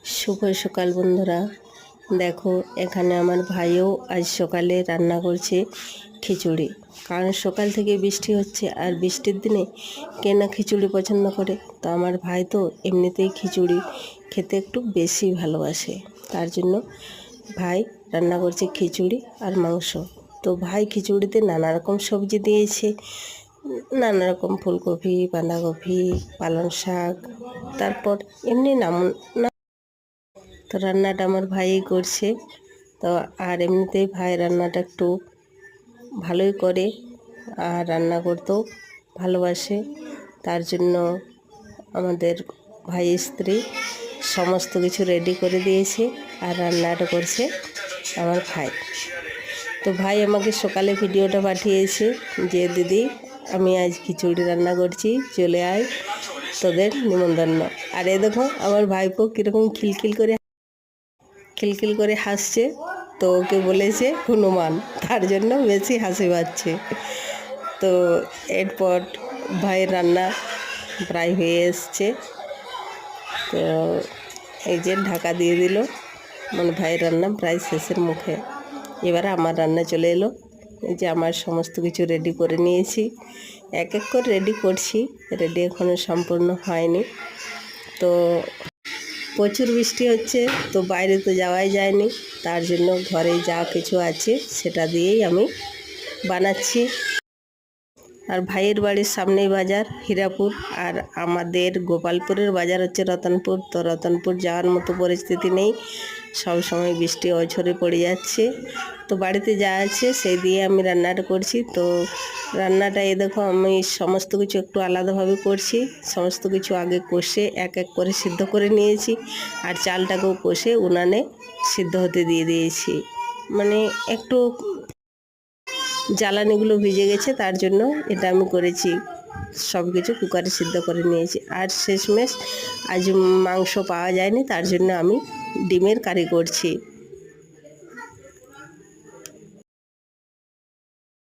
শুভ সকাল বন্ধুরা। দেখো এখানে আমার ভাইও আজ সকালে রান্না করছে খিচুড়ি। কারণ সকাল থেকে বৃষ্টি হচ্ছে, আর বৃষ্টির দিনে কে না খিচুড়ি পছন্দ করে। তো আমার ভাই তো এমনিতেই খিচুড়ি খেতে একটু বেশি ভালোবাসে, তার জন্য ভাই রান্না করছে খিচুড়ি আর মাংস। তো ভাই খিচুড়িতে নানা রকম সবজি দিয়েছে, নানা রকম ফুলকপি, বাঁধাকপি, পালং শাক, তারপর এমনি নাম। তো রান্নাটা আমার ভাইই করছে। তো আর এমনিতেই ভাই রান্নাটা একটু ভালোই করে, আর রান্না করতেও ভালোবাসে। তার জন্য আমাদের ভাই স্ত্রী সমস্ত কিছু রেডি করে দিয়েছে, আর রান্নাটা করছে আমার ভাই। তো ভাই আমাকে সকালে ভিডিওটা পাঠিয়েছে যে দিদি আমি আজ খিচুড়ি রান্না করছি, চলে আয়, তোদের নিমন্ত্রণ। আর এ দেখো আমার ভাইপো কীরকম খিলখিল করে হাসছে। তো ওকে বলেছে হনুমান, তার জন্য বেশি হাসি পাচ্ছে। তো এরপর ভাইয়ের রান্না প্রায় হয়ে এসছে। তো এই যে ঢাকা দিয়ে দিল, মানে ভাইয়ের রান্না প্রায় শেষের মুখে। এবারে আমার রান্না চলে এলো। এই যে আমার সমস্ত কিছু রেডি করে নিয়েছি, এক এক করে রেডি করছি, রেডি এখনও সম্পূর্ণ হয়নি। তো প্রচুর বৃষ্টি হচ্ছে, তো বাইরে তো যাওয়াই যায়নি, তার জন্য ঘরে যা কিছু আছে সেটা দিয়েই আমি বানাচ্ছি। আর ভাইয়ের বাড়ির সামনেই বাজার হীরাপুর, আর আমাদের গোপালপুরের বাজার হচ্ছে রতনপুর। তো রতনপুর যাওয়ার মতো পরিস্থিতি নেই, সব সময় বৃষ্টি অঝরে পড়ে যাচ্ছে। তো বাড়িতে যা আছে সেই দিয়ে আমি রান্নাটা করছি। তো রান্নাটা এই দেখো আমি সমস্ত কিছু একটু আলাদাভাবে করছি। সমস্ত কিছু আগে কষে এক এক করে সিদ্ধ করে নিয়েছি, আর চালটাকেও কষে উনানে সিদ্ধ হতে দিয়ে দিয়েছি। মানে একটু জ্বালানিগুলো ভিজে গেছে, তার জন্য এটা আমি করেছি। সব কিছু কুকারে সিদ্ধ করে নিয়েছি। আর শেষমেশ আজ মাংস পাওয়া যায়নি, তার জন্য আমি ডিমের কারি করছি।